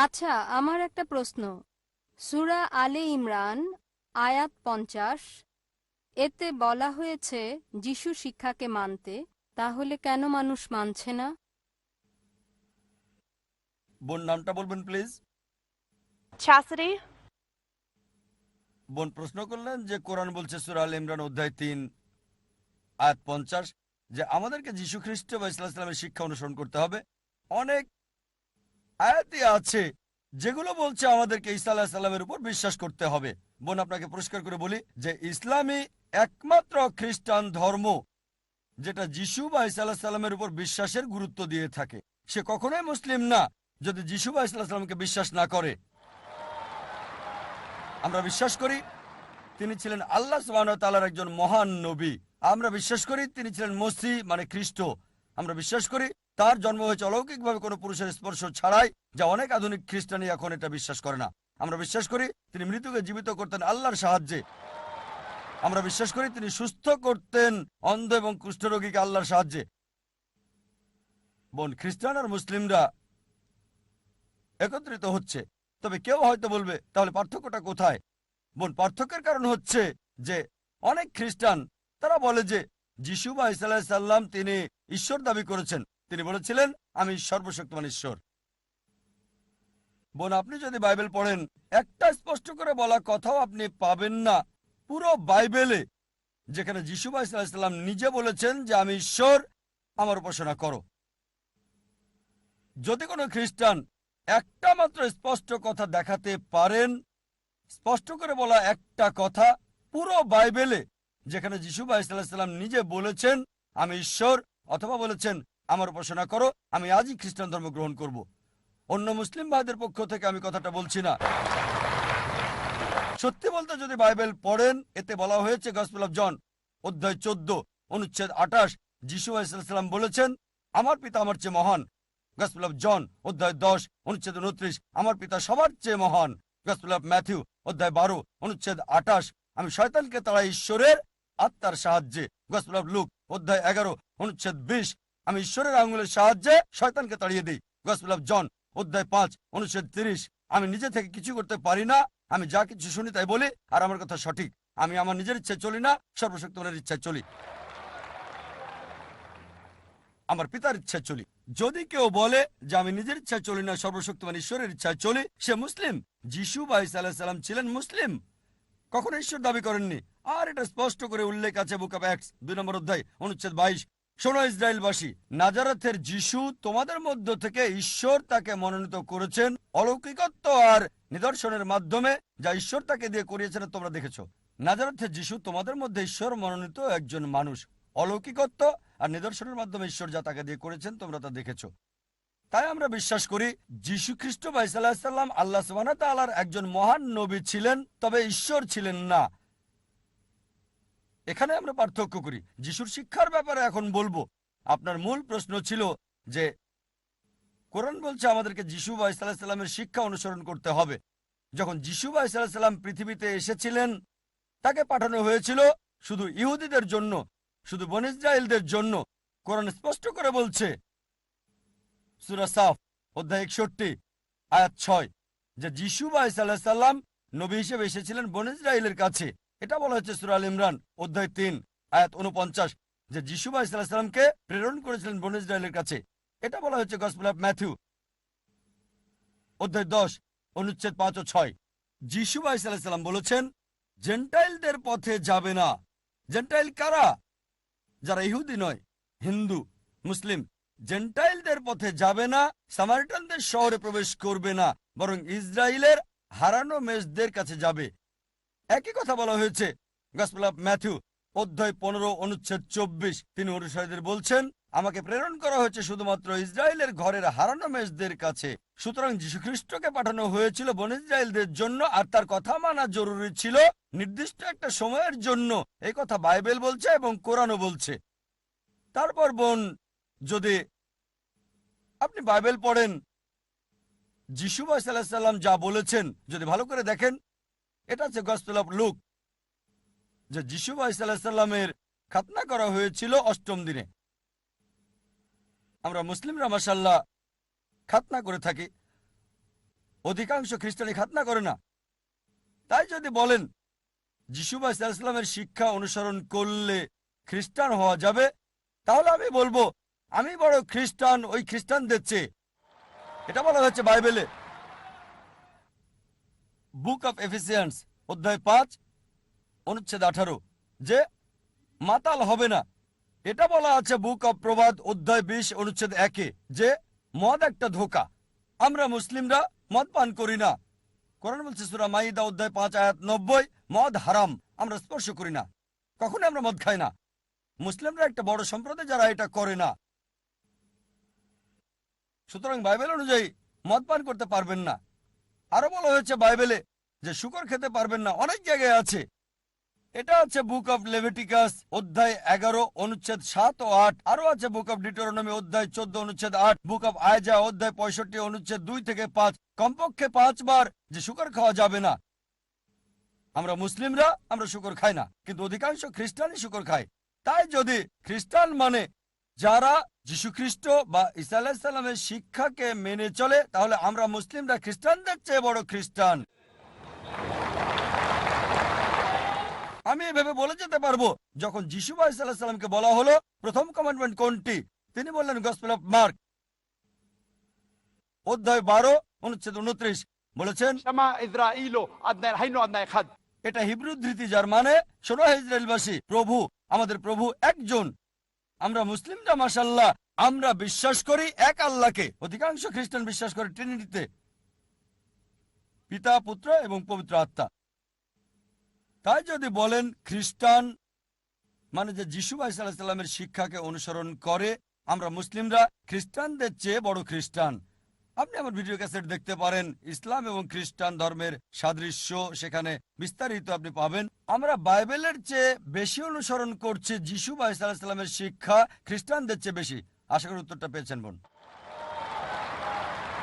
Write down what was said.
আচ্ছা, আমার একটা প্রশ্ন। সূরা আলে ইমরান আয়াত 50, এতে বলা হয়েছে যিশু শিক্ষাকে মানতে। তাহলে কেন মানুষ মানছে না? বোন নামটা বলবেন প্লিজ। Chastity? বোন প্রশ্ন করলেন যে কোরআন বলছে সূরা আল ইমরান অধ্যায় 3 আয়াত 50 যে আমাদেরকে যীশু খ্রিস্ট বা ইসলাম ইসলামের শিক্ষা অনুসরণ করতে হবে। অনেক আয়াতই আছে যেগুলো বলছে আমাদেরকে ঈসা আলাইহিস সালামের উপর বিশ্বাস করতে হবে। বোন আপনাকে পরিষ্কার করে বলি যে ইসলামই একমাত্র খ্রিস্টান ধর্ম যেটা যিশু বা ঈসা আলাইহিস সালামের উপর বিশ্বাসের গুরুত্ব দিয়ে থাকে। সে কখনোই মুসলিম না যদি যিশু বা ঈসা আলাইহিস সালামকে বিশ্বাস না করে। আমরা বিশ্বাস করি তিনি ছিলেন আল্লাহ সুবহানাহু ওয়া তাআলার একজন মহান নবী। আমরা বিশ্বাস করি তিনি ছিলেন মসিহ মানে খ্রিস্ট। আমরা বিশ্বাস করি তার জন্ম হয়েছে অলৌকিকভাবে কোনো পুরুষের স্পর্শ ছাড়াই, যা অনেক আধুনিক খ্রিস্টানই এখন এটা বিশ্বাস করে না। আমরা বিশ্বাস করি তিনি মৃতকে জীবিত করতেন আল্লাহর সাহায্যে। আমরা বিশ্বাস করি তিনি সুস্থ করতেন অন্ধ এবং কুষ্ঠরোগীকে আল্লাহর সাহায্যে। বোন খ্রিস্টান আর মুসলিমরা একত্রিত হচ্ছে, তবে কেউ হয়তো বলবে তাহলে পার্থক্যটা কোথায়? বোন পার্থক্যের কারণ হচ্ছে যে অনেক খ্রিস্টান তারা বলে যে যিশু বা ঈসা আলাইহিস সালাম তিনি ঈশ্বর দাবি করেছেন। তিনি বলেছিলেন আমি সর্বশক্তিমান ঈশ্বর। বোন আপনি যদি বাইবেল পড়েন একটা স্পষ্ট করে বলা কথাও আপনি পাবেন না পুরো বাইবেলে যেখানে যিশু বা ঈসা আলাইহিস সালাম নিজে বলেছেন যে আমি ঈশ্বর, আমার উপাসনা করো। যদি কোনো খ্রিস্টান একটা মাত্র স্পষ্ট কথা দেখাতে পারেন, স্পষ্ট করে বলা একটা কথা পুরো বাইবেলে যেখানে যিশু বা ঈসা আলাইহিস সালাম নিজে বলেছেন আমি ঈশ্বর, অথবা বলেছেন আমার উপাসনা করো, আমি আজই খ্রিস্টান ধর্ম গ্রহণ করব। অন্য মুসলিম ভাইদের পক্ষ থেকে আমি কথাটা বলছি না। সত্যি বলতে যদি বাইবেল পড়েন এতে বলা হয়েছে গসপেল অফ জন অধ্যায় 14 অনুচ্ছেদ 28 যিশু আলাইহিস সালাম বলেছেন আমার পিতা আমার চেয়ে মহান। গসপেল অফ জন অধ্যায় 10 অনুচ্ছেদ 29 আমার পিতা সবার চেয়ে মহান। গসপেল অফ ম্যাথিউ অধ্যায় 12 অনুচ্ছেদ 28 আমি শয়তানকে তাড়াই ঈশ্বরের আত্মার সাহায্যে। গসপেল অফ লুক অধ্যায় 11 অনুচ্ছেদ 20 আমি ঈশ্বরের আঙুলের সাহায্যে শয়তানকে তাড়িয়ে দিই। গসপেল অফ জন অধ্যায় 5 অনুচ্ছেদ 30 আমি নিজে থেকে কিছু করতে পারি না, আমি যা কিছু শুনি তাই বলি আর আমার কথা সঠিক। আমি আমার নিজের ইচ্ছায় চলি না, সর্বশক্তিমানের ইচ্ছায় চলি, আমার পিতার ইচ্ছায় চলি। যদি কেউ বলে যে আমি নিজের ইচ্ছায় চলি না, সর্বশক্তিমান ঈশ্বরের ইচ্ছায় চলি, সে মুসলিম। যিশু বা ঈসা আলাইহিস সালাম ছিলেন মুসলিম, কখনো ঈশ্বর দাবি করেননি। আর এটা স্পষ্ট করে উল্লেখ আছে বুক অফ অ্যাক্টস 2 নম্বর অধ্যায় অনুচ্ছেদ 22 শোনো ইসরায়েলবাসী, নাজারেথের যিশু তোমাদের মধ্য থেকে ঈশ্বর তাকে মনোনীত করেছেন অলৌকিকত্ব আর নিদর্শনের মাধ্যমে, যা ঈশ্বর তাকে দিয়ে করিয়েছেন তোমরা দেখেছো। নাজারেথের যিশু তোমাদের মধ্যে ঈশ্বর মনোনীত একজন মানুষ, অলৌকিকত্ব আর নিদর্শনের মাধ্যমে ঈশ্বর যা তাকে দিয়ে করেছেন তোমরা তা দেখেছো। তাই আমরা বিশ্বাস করি যীশু খ্রিস্ট বা ঈসা আলাইহিস সালাম আল্লাহ সুবহানাহু ওয়া তাআলার একজন মহান নবী ছিলেন, তবে ঈশ্বর ছিলেন না। এখানে আমরা পার্থক্য করি। যিশুর শিক্ষার ব্যাপারে এখন বলবো। আপনার মূল প্রশ্ন ছিল যে কোরআন বলছে আমাদেরকে যিশু বা ঈসা আলাইহিস সালামের শিক্ষা অনুসরণ করতে হবে। যখন যিশু বা ঈসা আলাইহিস সালাম পৃথিবীতে এসেছিলেন তাকে পাঠানো হয়েছিল শুধু ইহুদিদের জন্য, শুধু বনী ইসরাইলদের জন্য। কোরআন স্পষ্ট করে বলছে সূরা সাফ অধ্যায় 61 আয়াত 6 যে যিশু বা ঈসা আলাইহিস সালাম নবী হিসেবে এসেছিলেন বনী ইসরাইলের কাছে। এটা বলা হচ্ছে সূরা আল ইমরান অধ্যায় 3 আয়াত 49 যে যিশু বা ঈসা আলাইহিস সালামকে প্রেরণ করেছিলেন বনী ইসরাইলের কাছে। এটা বলা হচ্ছে গসপেল অফ ম্যাথিউ অধ্যায় 10 অনুচ্ছেদ 5 ও 6। যিশু বা ঈসা আলাইহিস সালাম বলেছেন জেন্টাইলদের পথে যাবে না। জেন্টাইল কারা? যারা ইহুদি নয়, হিন্দু, মুসলিম। জেন্টাইলদের পথে যাবে না, সামারিটানদের শহরে প্রবেশ করবে না, বরং ইসরায়েলের হারানো মেষদের কাছে যাবে। একই কথা বলা হয়েছে গসপেল অফ ম্যাথিউ অধ্যায় 15 অনুচ্ছেদ 24। তিনি অনুসারীদের বলছেন আমাকে প্রেরণ করা হয়েছে শুধুমাত্র ইসরায়েলের ঘরের হারানো মেষদের কাছে। সুতরাং যীশু খ্রিস্টকে পাঠানো হয়েছিল বনী ইসরায়েলদের জন্য, আর তার কথা মানা জরুরি ছিল নির্দিষ্ট একটা সময়ের জন্য। এই কথা বাইবেল বলছে এবং কোরআনও বলছে। তারপর বোন যদি আপনি বাইবেল পড়েন যিশু আলাইহিস সালাম যা বলেছেন যদি ভালো করে দেখেন, এটা হচ্ছে গসপেল অফ লুক যে যিশু আলাইহিস সালামের খাতনা করা হয়েছিল 8ম দিনে। আমরা মুসলিমরা মাশাআল্লাহ খাতনা করে থাকি। অধিকাংশ খ্রিস্টানই খাতনা করে না। তাই যদি বলেন যিশু ভাই সাল্লাল্লাহু আলাইহি ওয়াসাল্লামের শিক্ষা অনুসরণ করলে খ্রিস্টান হওয়া যাবে, তাহলে আমি বলবো আমি বড় খ্রিস্টান ওই খ্রিস্টানদের চেয়ে। এটা বলা হচ্ছে বাইবেলে, বুক অফ এফিসিয়ান্স অধ্যায় 5 অনুচ্ছেদ 18, যে মাতাল হবে না। এটা বলা আছে বুক অফ প্রবাদ অধ্যায় 20 অনুচ্ছেদ 1, যে মদ একটা ধোঁকা। আমরা মুসলিমরা মদ পান করি না। কোরআন বলছে সূরা মাইদা অধ্যায় 5 আয়াত 90, মদ হারাম, আমরা স্পর্শ করি না, কখনো আমরা মদ খাই না। মুসলিমরা একটা বড় সম্প্রদায় যারা এটা করে না। সুতরাং বাইবেল অনুযায়ী মদ পান করতে পারবেন না। আরো বলা হয়েছে বাইবেলে যে শুকর খেতে পারবেন না, অনেক জায়গায় আছে। এটা আছে বুক অফ লেভিটিকাস অধ্যায় 11 অনুচ্ছেদ 7 ও 8। আরো আছে বুক অফ ডিউটেরোনমি অধ্যায় 14 অনুচ্ছেদ 8, বুক অফ আইজায়া অধ্যায় 65 অনুচ্ছেদ 2 থেকে 5। কমপক্ষে 5 বার যে শুকর খাওয়া যাবে না। আমরা মুসলিমরা আমরা শুকর খাই না, কিন্তু অধিকাংশ খ্রিস্টানই শুকর খায়। তাই যদি খ্রিস্টান মানে যারা যীশু খ্রিস্ট বা ঈসা আলাইহিস সালামের শিক্ষাকে মেনে চলে, তাহলে আমরা মুসলিমরা খ্রিস্টানদের চেয়ে বড় খ্রিস্টান। আমি এভাবে বলে যেতে পারবো, যখন যীশু ভাই সাল্লাল্লাহু আলাইহি সাল্লামকে বলা হলো প্রথম কমান্ডমেন্ট কোনটি, তিনি বললেন গসপেল অফ মার্ক অধ্যায় 12 অনুচ্ছেদ 29, বলেছেন এটা হিব্রু ধৃতি, যার মানে শোনো হে ইসরায়েলবাসী, প্রভু আমাদের প্রভু একজন। আমরা মুসলিমরা মাশাআল্লাহ আমরা বিশ্বাস করি এক আল্লাহকে। অধিকাংশ খ্রিস্টান বিশ্বাস করে ট্রিনিটিতে, পিতা পুত্র এবং পবিত্র আত্মা। তাই যদি বলেন খ্রিস্টান মানে যে যীশু ভাই সাল্লাল্লাহু আলাইহি সাল্লামের শিক্ষাকে অনুসরণ করে, আমরা মুসলিমরা খ্রিস্টানদের চেয়ে বড় খ্রিস্টান। আপনি আমার ভিডিও ক্যাসেট দেখতে পারেন, ইসলাম এবং খ্রিস্টান ধর্মের সাদৃশ্য, সেখানে বিস্তারিত আপনি পাবেন। আমরা বাইবেলের চেয়ে বেশি অনুসরণ করছি যীশু ভাই সাল্লাল্লাহু আলাইহি সাল্লামের শিক্ষা, খ্রিস্টানদের চেয়ে বেশি। আশা করি উত্তরটা পেয়েছেন বোন।